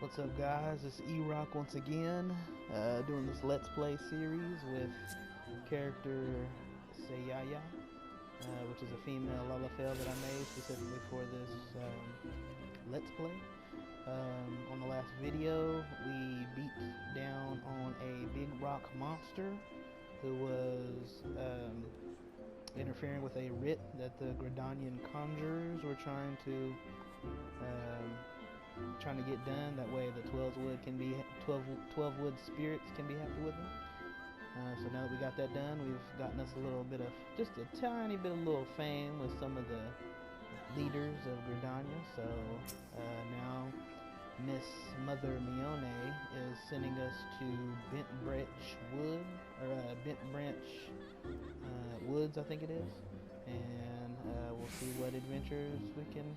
What's up, guys? It's E-Rock once again, doing this Let's Play series with character Seyaya, which is a female Lalafell that I made specifically for this Let's Play. On the last video, we beat down on a big rock monster who was interfering with a writ that the Gridanian conjurers were trying to get done. That way the 12 wood spirits can be happy with them. So now that we got that done, we've gotten us a little bit of, just a tiny bit of little fame with some of the leaders of Gridania. So now Miss Mother Mione is sending us to Bent Branch Woods, I think it is, and we'll see what adventures we can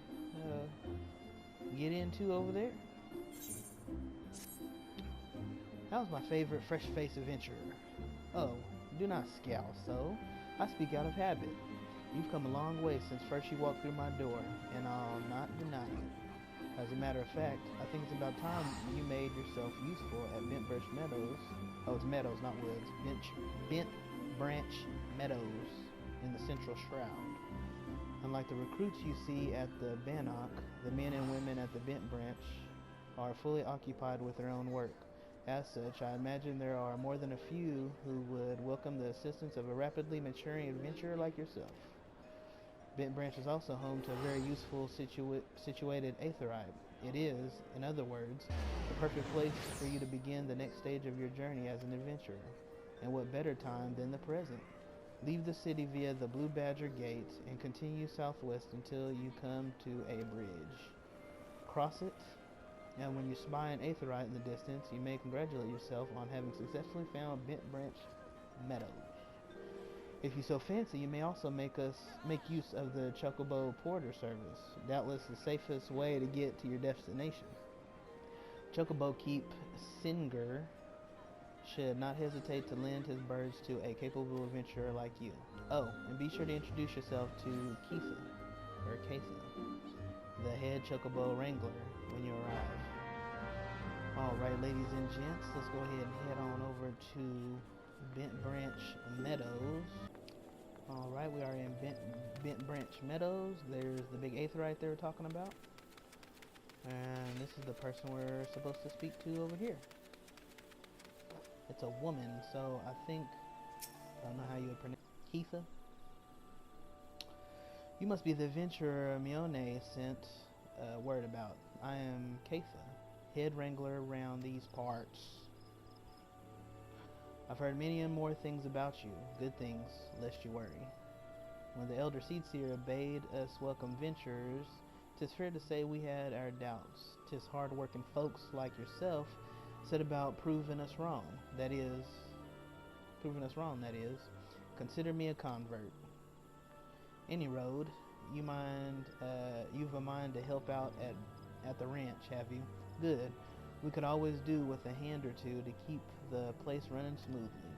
get into over there. How's my favorite fresh face adventurer? Oh, do not scowl so. I speak out of habit. You've come a long way since first you walked through my door, and I'll not deny it. As a matter of fact, I think it's about time you made yourself useful at Bent Branch Meadows. Oh, it's meadows, not woods. Bent Branch Meadows in the Central Shroud. Unlike the recruits you see at the Bannock, the men and women at the Bent Branch are fully occupied with their own work. As such, I imagine there are more than a few who would welcome the assistance of a rapidly maturing adventurer like yourself. Bent Branch is also home to a very useful situated aetheryte. It is, in other words, the perfect place for you to begin the next stage of your journey as an adventurer. And what better time than the present? Leave the city via the Blue Badger Gate and continue southwest until you come to a bridge. Cross it, and when you spy an aetheryte in the distance, you may congratulate yourself on having successfully found Bent Branch Meadows. If you so fancy, you may also make use of the chocobo porter service, doubtless the safest way to get to your destination. Chocobo keep Singer should not hesitate to lend his birds to a capable adventurer like you. Oh, and be sure to introduce yourself to Keitha, the head chocobo wrangler, when you arrive. Alright, ladies and gents, let's go ahead and head on over to Bent Branch Meadows. Alright, we are in Bent Branch Meadows. There's the big aetheryte they were talking about. And this is the person we're supposed to speak to over here. It's a woman, so I don't know how you would pronounce it. Keitha? You must be the adventurer Mione sent word about. I am Keitha, head wrangler around these parts. I've heard many and more things about you, good things, lest you worry. When the elder Seedseer bade us welcome venturers, 'tis fair to say we had our doubts. 'Tis hard-working folks like yourself set about proving us wrong. That is. Consider me a convert. Any road, you've a mind to help out at the ranch, have you? Good. We could always do with a hand or two to keep the place running smoothly.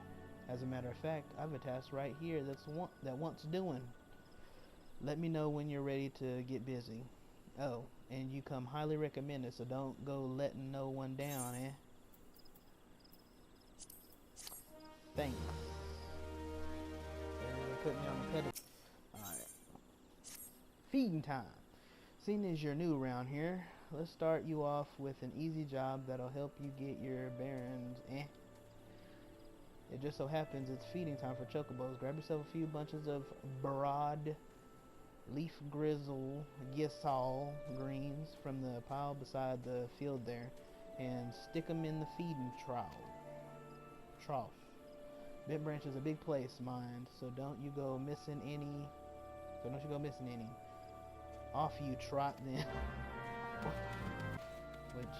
As a matter of fact, I've a task right here that wants doing. Let me know when you're ready to get busy. Oh, and you come highly recommended, so don't go letting no one down, eh? Thanks. Put me on the pedestal. Alright. Feeding time. Seeing as you're new around here, let's start you off with an easy job that'll help you get your bearings, eh? It just so happens it's feeding time for chocobos. Grab yourself a few bunches of broad leaf grizzle gisal greens from the pile beside the field there, and stick them in the feeding trough. Bent Branch is a big place, mind, so don't you go missing any. Off you trot then. Which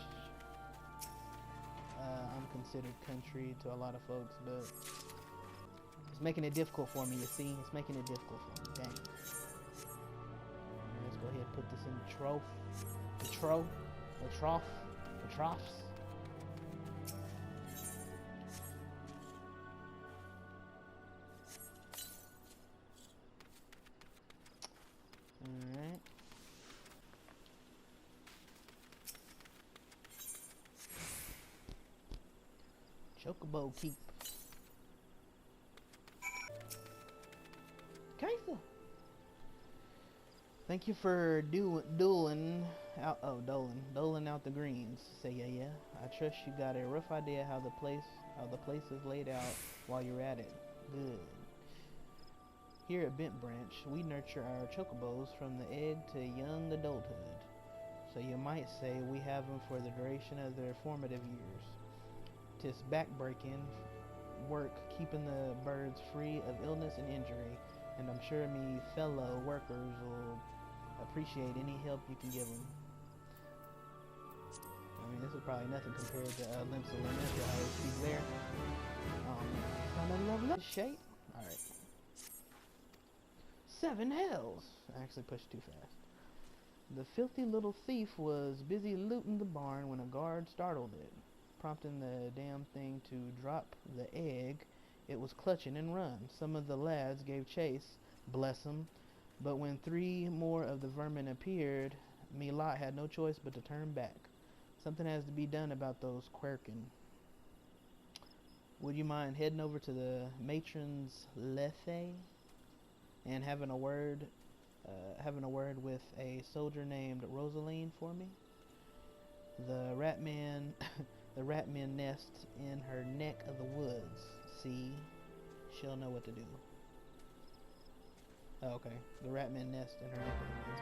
I'm considered country to a lot of folks, but it's making it difficult for me, you see? It's making it difficult for me. Dang. Let's go ahead and put this in the troughs. Alright. Chocobo keep. Kaisa! Thank you for doling out the greens. Seyaya. I trust you got a rough idea how the place is laid out while you're at it. Good. Here at Bent Branch, we nurture our chocobos from the egg to young adulthood. So you might say we have them for the duration of their formative years. 'Tis back-breaking work keeping the birds free of illness and injury, and I'm sure me fellow workers will appreciate any help you can give them. I mean, this is probably nothing compared to Limps of Elemental, how they speak there. Kind of lovely shape. Alright. 7 hells! I actually pushed too fast. The filthy little thief was busy looting the barn when a guard startled it, prompting the damn thing to drop the egg it was clutching and run. Some of the lads gave chase, bless 'em, but when 3 more of the vermin appeared, me lot had no choice but to turn back. Something has to be done about those quirking. Would you mind heading over to the matron's lethe and having a word with a soldier named Rosaline for me? The ratman nests in her neck of the woods. See, she'll know what to do. Oh, okay, the ratman nest in her neck of the woods.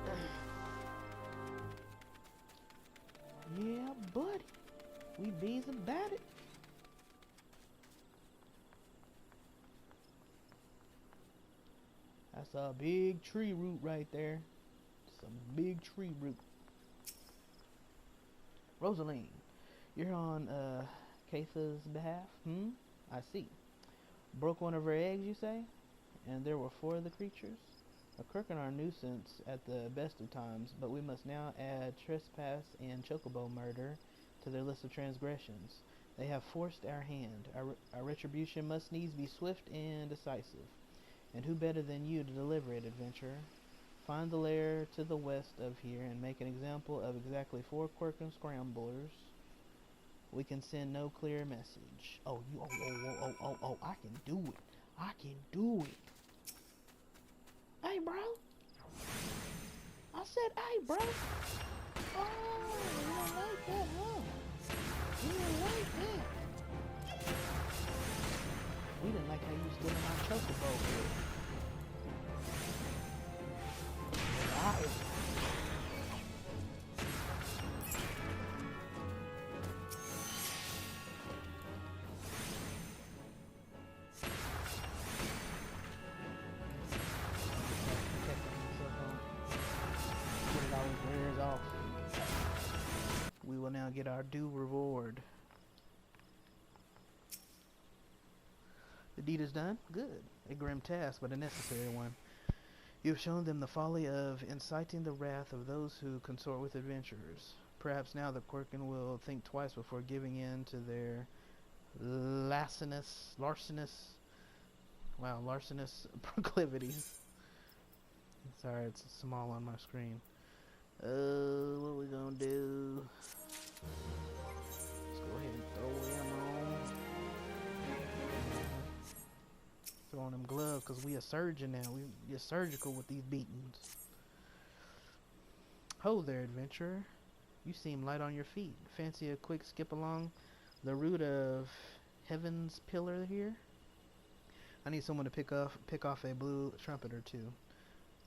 Got it. Yeah, buddy, we bees about it. That's a big tree root right there. Some big tree root. Rosaline, you're on Kaisa's behalf? I see. Broke one of her eggs, you say? And there were 4 of the creatures? A crook and our nuisance at the best of times, but we must now add trespass and chocobo murder to their list of transgressions. They have forced our hand. Our retribution must needs be swift and decisive. And who better than you to deliver it, adventurer? Find the lair to the west of here and make an example of exactly 4 quirking scramblers. We can send no clear message. Oh, I can do it. I can do it. Hey, bro. I said, hey, bro. Oh, you don't like that, huh? You didn't like that. We didn't like how you stood in our chocobo. We will now get our due reward. The deed is done? Good. A grim task, but a necessary one. You have shown them the folly of inciting the wrath of those who consort with adventurers. Perhaps now the Quirkin will think twice before giving in to their larcenous proclivities. Sorry, it's small on my screen. What are we gonna do? Let's go ahead and throw him on. Throw on them gloves, because we a surgeon now. We're surgical with these beatings. Ho there, adventurer. You seem light on your feet. Fancy a quick skip along the route of Heaven's Pillar here? I need someone to pick off a blue trumpet or 2.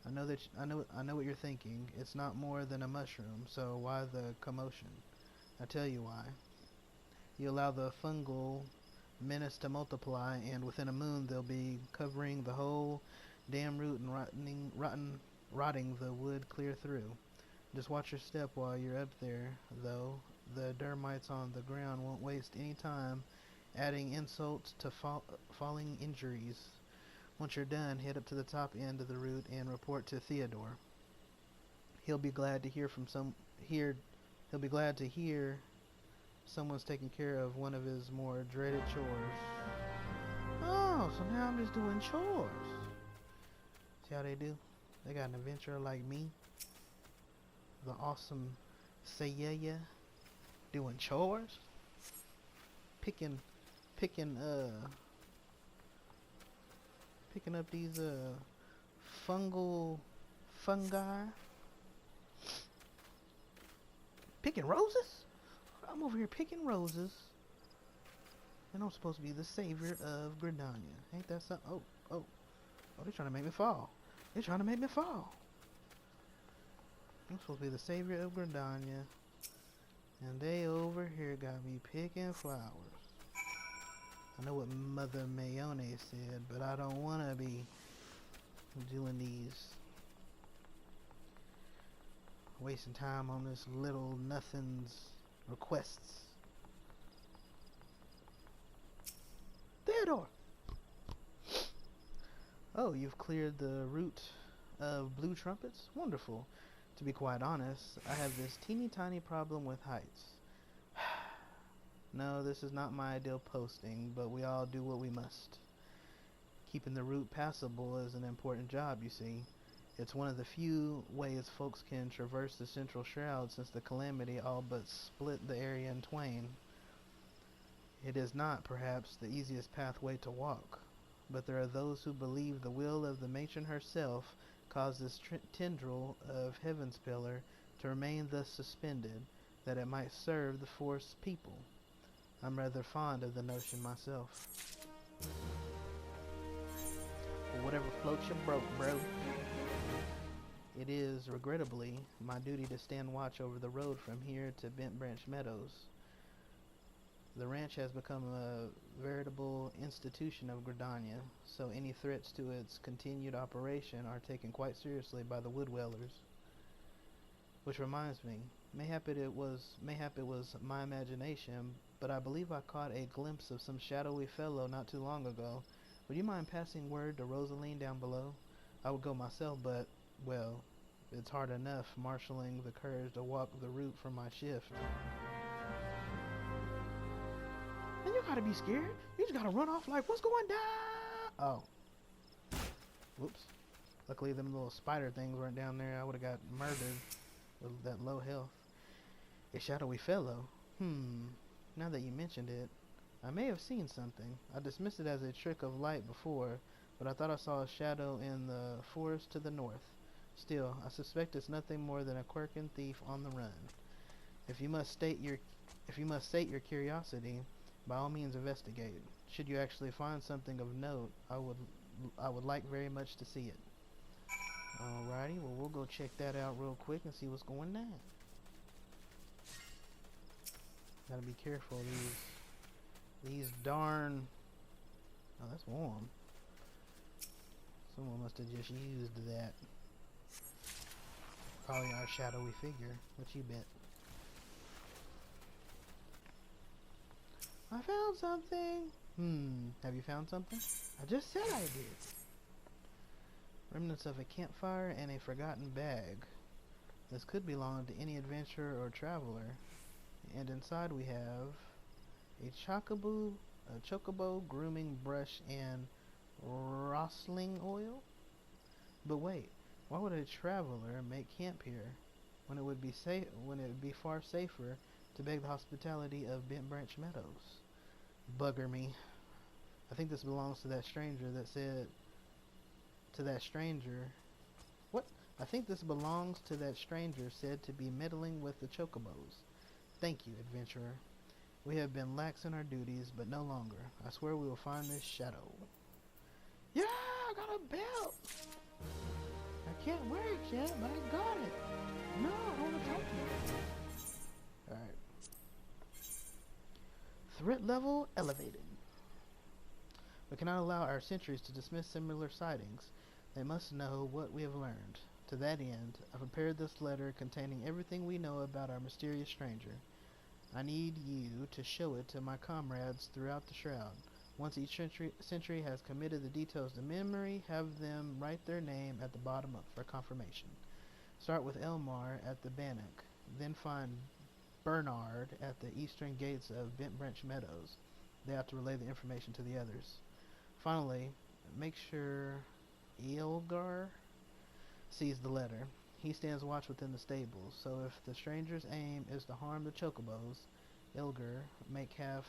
I know what you're thinking. It's not more than a mushroom, so why the commotion? I tell you why. You allow the fungal menace to multiply, and within a moon they'll be covering the whole damn root and rotting the wood clear through. Just watch your step while you're up there, though. The dermites on the ground won't waste any time adding insults to falling injuries. Once you're done, head up to the top end of the route and report to Theodore. He'll be glad to hear someone's taking care of one of his more dreaded chores. Oh, so now I'm just doing chores. See how they do? They got an adventurer like me, the awesome Seyaya, doing chores. picking picking up these fungi. Picking roses? I'm over here picking roses. And I'm supposed to be the savior of Gridania. Ain't that something? Oh, they're trying to make me fall. They're trying to make me fall. I'm supposed to be the savior of Gridania. And they over here got me picking flowers. I know what Mother Mayone said, but I don't want to be doing these. Wasting time on this little nothing's requests. Theodore! Oh, you've cleared the route of blue trumpets? Wonderful. To be quite honest, I have this teeny tiny problem with heights. No, this is not my ideal posting, but we all do what we must. Keeping the route passable is an important job, you see. It's one of the few ways folks can traverse the central shroud since the calamity all but split the area in twain. It is not, perhaps, the easiest pathway to walk, but there are those who believe the will of the matron herself caused this tendril of heaven's pillar to remain thus suspended, that it might serve the forest people. I'm rather fond of the notion myself. Well, whatever floats your boat, bro. It is, regrettably, my duty to stand watch over the road from here to Bent Branch Meadows. The ranch has become a veritable institution of Gridania, so any threats to its continued operation are taken quite seriously by the wood-dwellers. Which reminds me, mayhap it was my imagination, but I believe I caught a glimpse of some shadowy fellow not too long ago. Would you mind passing word to Rosaline down below? I would go myself, but, well, it's hard enough marshalling the courage to walk the route for my shift. And you gotta be scared. You just gotta run off like, what's going down? Oh. Whoops. Luckily, them little spider things weren't down there. I would have got murdered with that low health. A shadowy fellow? Now that you mentioned it, I may have seen something. I dismissed it as a trick of light before, but I thought I saw a shadow in the forest to the north. Still, I suspect it's nothing more than a quirking thief on the run. If you must sate your curiosity, by all means investigate. Should you actually find something of note, I would like very much to see it. Alrighty, well we'll go check that out real quick and see what's going on. Gotta be careful, these darn... Oh, that's warm. Someone must have just used that. Probably our shadowy figure. What you bet? I found something. Have you found something? I just said I did. Remnants of a campfire and a forgotten bag. This could belong to any adventurer or traveler. And inside we have a chocobo grooming brush and rosling oil. But wait, why would a traveler make camp here when it would be far safer to beg the hospitality of Bent Branch Meadows? Bugger me. I think this belongs to that stranger that said what? I think this belongs to that stranger said to be meddling with the chocobos. Thank you, adventurer. We have been lax in our duties, but no longer. I swear we will find this shadow. Yeah, I got a belt. I can't wear it yet, but I got it. No, I want to talk to you. Alright. Threat level elevated. We cannot allow our sentries to dismiss similar sightings. They must know what we have learned. To that end, I prepared this letter containing everything we know about our mysterious stranger. I need you to show it to my comrades throughout the shroud. Once each sentry has committed the details to memory, have them write their name at the bottom for confirmation. Start with Elmar at the Bannock, then find Bernard at the eastern gates of Bent Branch Meadows. They have to relay the information to the others. Finally, make sure Ilgar sees the letter. He stands watch within the stables, so if the stranger's aim is to harm the chocobos, Ilgar make half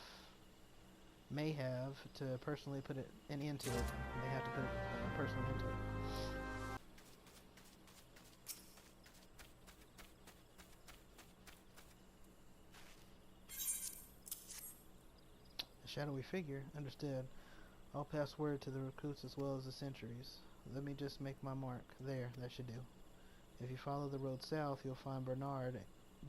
may have to personally put an end to it. They have to put a personal end to it. A shadowy figure, understood. I'll pass word to the recruits as well as the sentries. Let me just make my mark. There, that should do. If you follow the road south, you'll find Bernard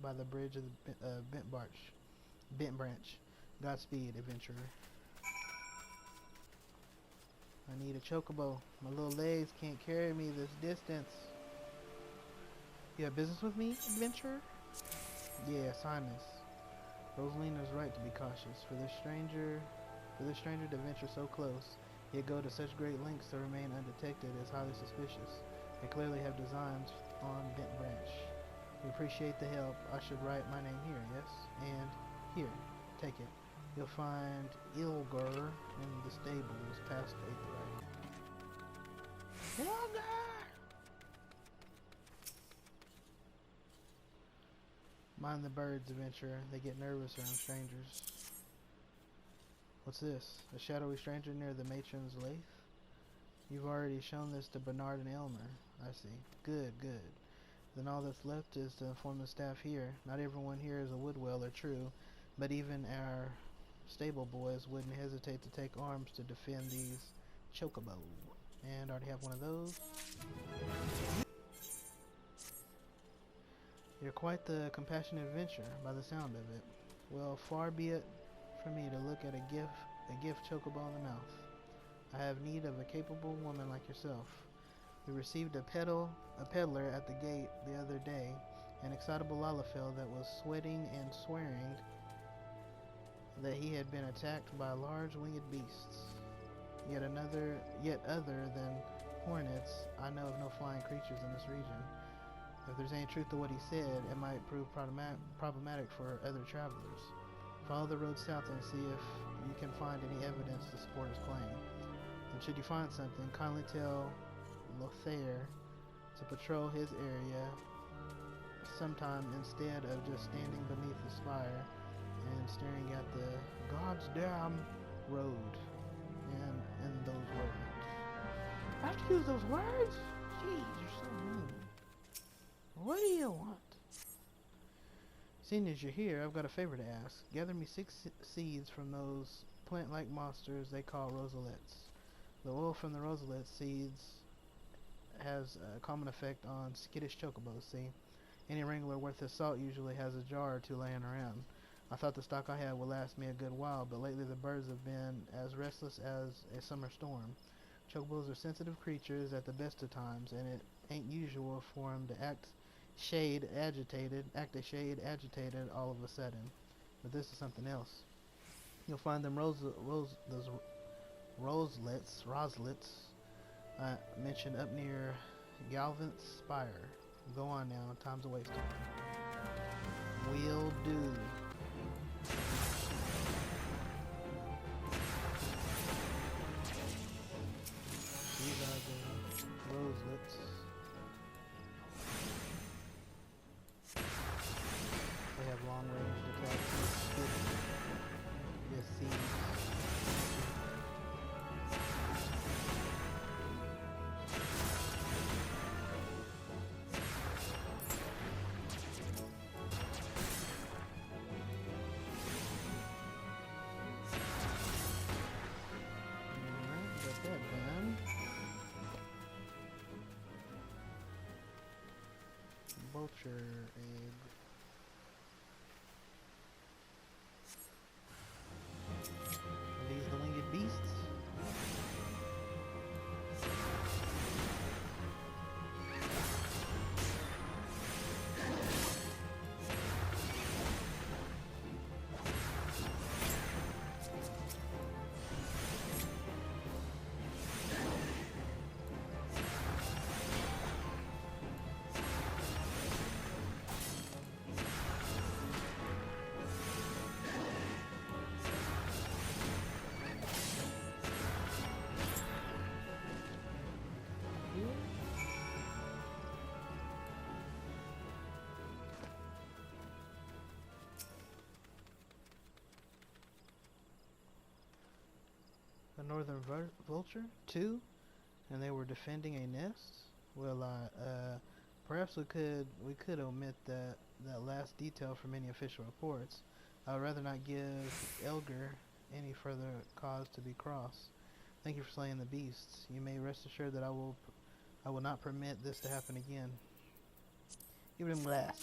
by the bridge of the Bent Branch. Godspeed, adventurer. I need a chocobo. My little legs can't carry me this distance. You have business with me, adventurer? Yes, Highness. Rosalina's right to be cautious. For this stranger to venture so close, yet go to such great lengths to remain undetected, is highly suspicious. They clearly have designs on Bent Branch. We appreciate the help. I should write my name here, yes? And here, take it. You'll find Ilgar in the stables past the 8th right. Ilgar! Mind the birds, adventurer. They get nervous around strangers. What's this? A shadowy stranger near the matron's lathe? You've already shown this to Bernard and Elmer. I see. Good, good. Then all that's left is to inform the staff here. Not everyone here is a woodweller, true, but even our stable boys wouldn't hesitate to take arms to defend these chocobo. And I already have one of those. You're quite the compassionate adventurer, by the sound of it. Well, far be it from me to look at a gift chocobo in the mouth. I have need of a capable woman like yourself. We received a peddler at the gate the other day, an excitable Lalafell that was sweating and swearing that he had been attacked by large winged beasts. Yet other than hornets, I know of no flying creatures in this region. If there's any truth to what he said, it might prove problematic for other travelers. Follow the road south and see if you can find any evidence to support his claim. And should you find something, kindly tell Lothair to patrol his area sometime instead of just standing beneath the spire and staring at the goddamn road and those words. I have to use those words? Jeez, you're so mean. What do you want? Seeing as you're here, I've got a favor to ask. Gather me 6 seeds from those plant-like monsters they call rosalettes. The oil from the rosalette seeds has a common effect on skittish chocobos, see? Any wrangler worth his salt usually has a jar or 2 laying around. I thought the stock I had would last me a good while, but lately the birds have been as restless as a summer storm. Chocobos are sensitive creatures at the best of times, and it ain't usual for them to act a shade agitated all of a sudden. But this is something else. You'll find them rosalettes mentioned up near Galvant's Spire. Go on now, time's a waste. Will do. These are the rosalettes. They have long range detection. Yes, seeds. Vulture egg. Are these the winged beasts? A northern vulture? 2? And they were defending a nest? Well, perhaps we could omit that last detail from any official reports. I would rather not give Elgar any further cause to be cross. Thank you for slaying the beasts. You may rest assured that I will not permit this to happen again. Give him glass.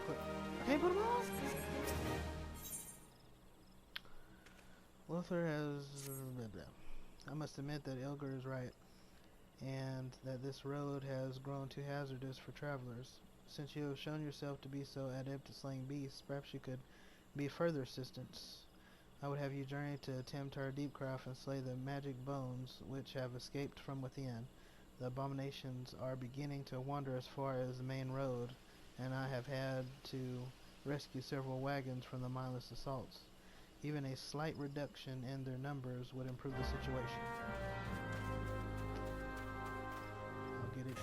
I can't put him on. Lothar has... I must admit that Elgar is right, and that this road has grown too hazardous for travelers. Since you have shown yourself to be so adept at slaying beasts, perhaps you could be further assistance. I would have you journey to Tamtar Deepcroft and slay the magic bones which have escaped from within. The abominations are beginning to wander as far as the main road, and I have had to rescue several wagons from the mindless assaults. Even a slight reduction in their numbers would improve the situation. I'll get it.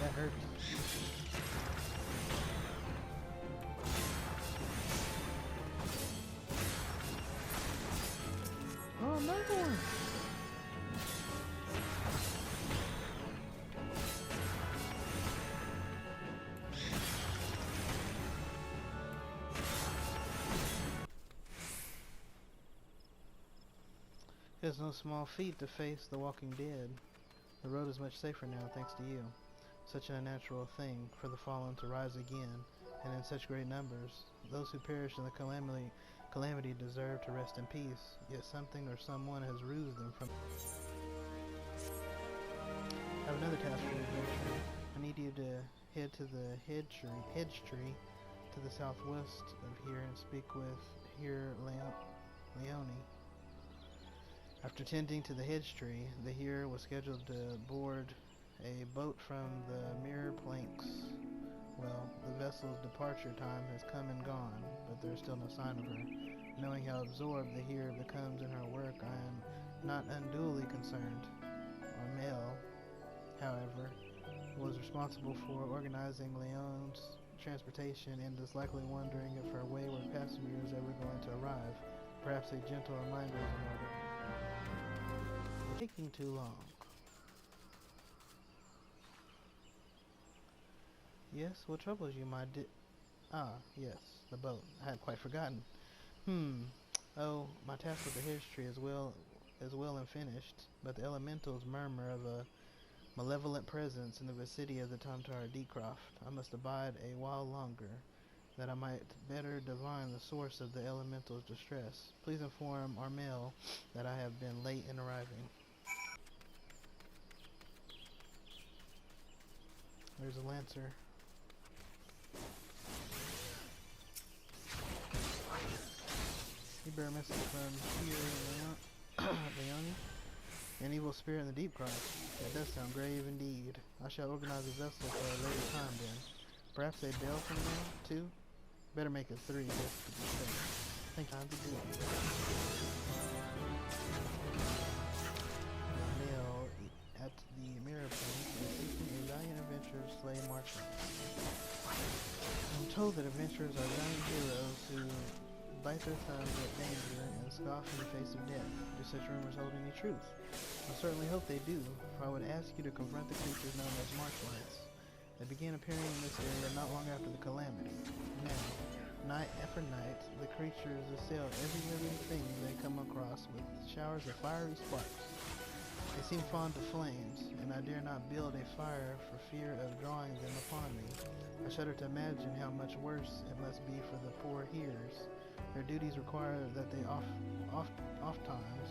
That hurts. Oh, another one. It's no small feat to face the walking dead. The road is much safer now thanks to you. Such an unnatural thing for the fallen to rise again, and in such great numbers. Those who perish in the calamity deserve to rest in peace, yet something or someone has rused them from... I have another task for you, adventurer. I need you to head to the hedge tree to the southwest of here and speak with Leone. After tending to the hedge tree, the Heer was scheduled to board a boat from the mirror planks. Well, the vessel's departure time has come and gone, but there's still no sign of her. Knowing how absorbed the Heer becomes in her work, I am not unduly concerned. Armel, however, was responsible for organizing Leone's transportation and is likely wondering if her wayward passenger is ever going to arrive. Perhaps a gentle reminder is in order. Taking too long. Yes, what troubles you, my yes, the boat. I had quite forgotten. Oh, my task with the hedge tree is well and finished, but the elementals murmur of a malevolent presence in the vicinity of the Tamtar Deepcroft. I must abide a while longer, that I might better divine the source of the elemental's distress. Please inform Armel that I have been late in arriving. There's a lancer. You bear a message from here, Leone. An evil spirit in the Deepcroft. That does sound grave indeed. I shall organize a vessel for a later time then. Perhaps a bell from there, too? Better make it 3 just to be safe. Think time to do it. Mail at the mirror point is seeking a valiant adventurer to slay marshlands. I'm told that adventurers are valiant heroes who bite their thumbs at danger and scoff in the face of death. Do such rumors hold any truth? I certainly hope they do, for I would ask you to confront the creatures known as marshlights. They began appearing in this area not long after the calamity. Now, night after night, the creatures assail every living thing they come across with showers of fiery sparks. They seem fond of flames, and I dare not build a fire for fear of drawing them upon me. I shudder to imagine how much worse it must be for the poor hearers. Their duties require that they oft times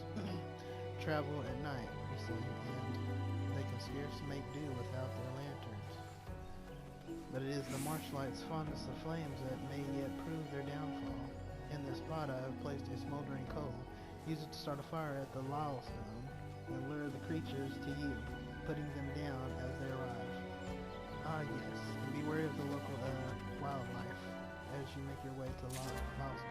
travel at night, you see, and they can scarce make do without their lanterns. But it is the marshlight's fondness of flames that may yet prove their downfall. In this spot I have placed a smoldering coal. Use it to start a fire at the Lilestone and lure the creatures to you, putting them down as they arrive. Ah yes, and be wary of the local wildlife as you make your way to Lilestone.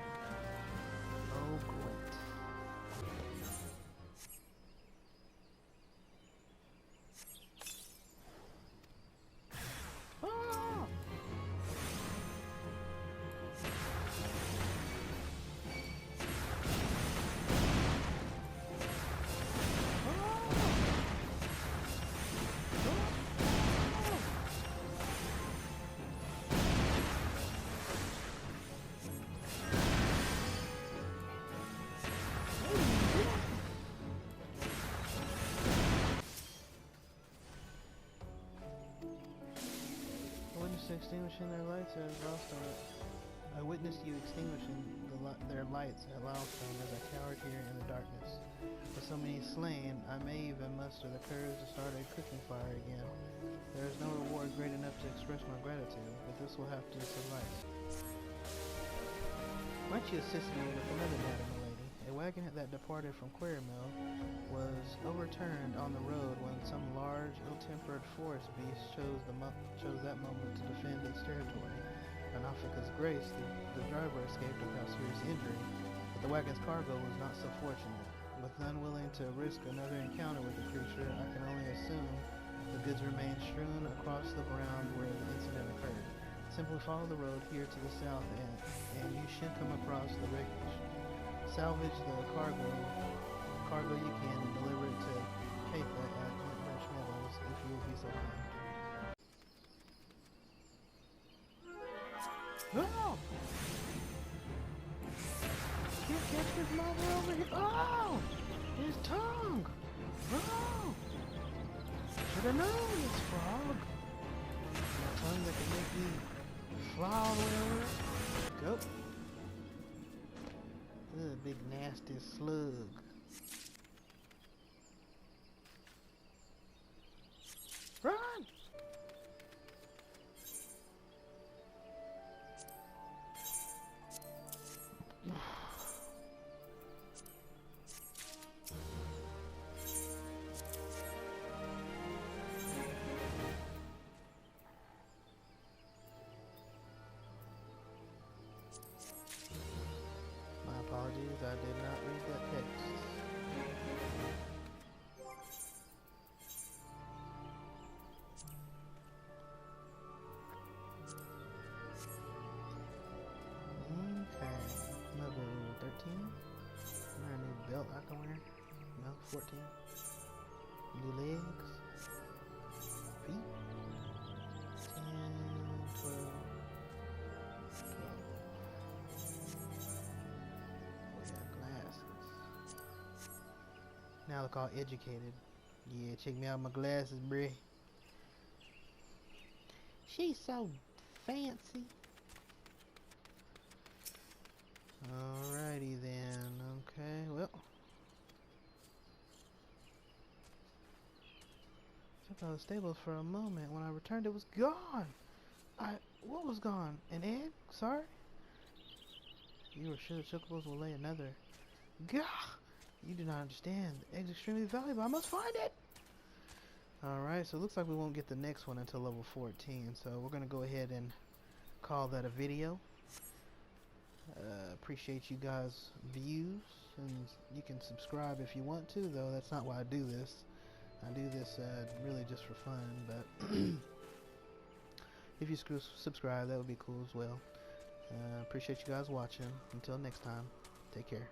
to extinguishing their lights at Milestone. I witnessed you extinguishing their lights at Milestone as I cowered here in the darkness. With so many slain, I may even muster the courage to start a cooking fire again. There is no reward great enough to express my gratitude, but this will have to suffice. Might you assist me with another matter, my lady? A wagon that departed from Quarry Mill was overturned on the road when some large, ill-tempered forest beast chose that moment to defend its territory. In Africa's grace, the driver escaped without serious injury, but the wagon's cargo was not so fortunate. With none willing to risk another encounter with the creature, I can only assume the goods remained strewn across the ground where the incident occurred. Simply follow the road here to the south and you should come across the wreckage. Salvage the cargo you can and deliver it to pt.5 at Fresh Meadows if you will be so kind. Oh! Can't catch this mother over here. Oh! His tongue! Oh! Should have known this frog. A tongue that can make you fly all the way over. Go. Ugh, big nasty slug. Run! My apologies, I did not read that text. Okay, level 13. Is there a new belt I can wear? No, 14. New legs. Feet. 10, 12. Now look all educated. Yeah, check me out my glasses, bruh. She's so fancy. Alrighty then. Okay, well. Checked out the stables for a moment. When I returned, it was gone. What was gone? An egg? Sorry? You are sure the chocobos will lay another? Gah! You do not understand. The egg's extremely valuable. I must find it! Alright, so it looks like we won't get the next one until level 14. So we're going to go ahead and call that a video. Appreciate you guys' views. And you can subscribe if you want to, though that's not why I do this. I do this really just for fun. But if you subscribe, that would be cool as well. Appreciate you guys watching. Until next time, take care.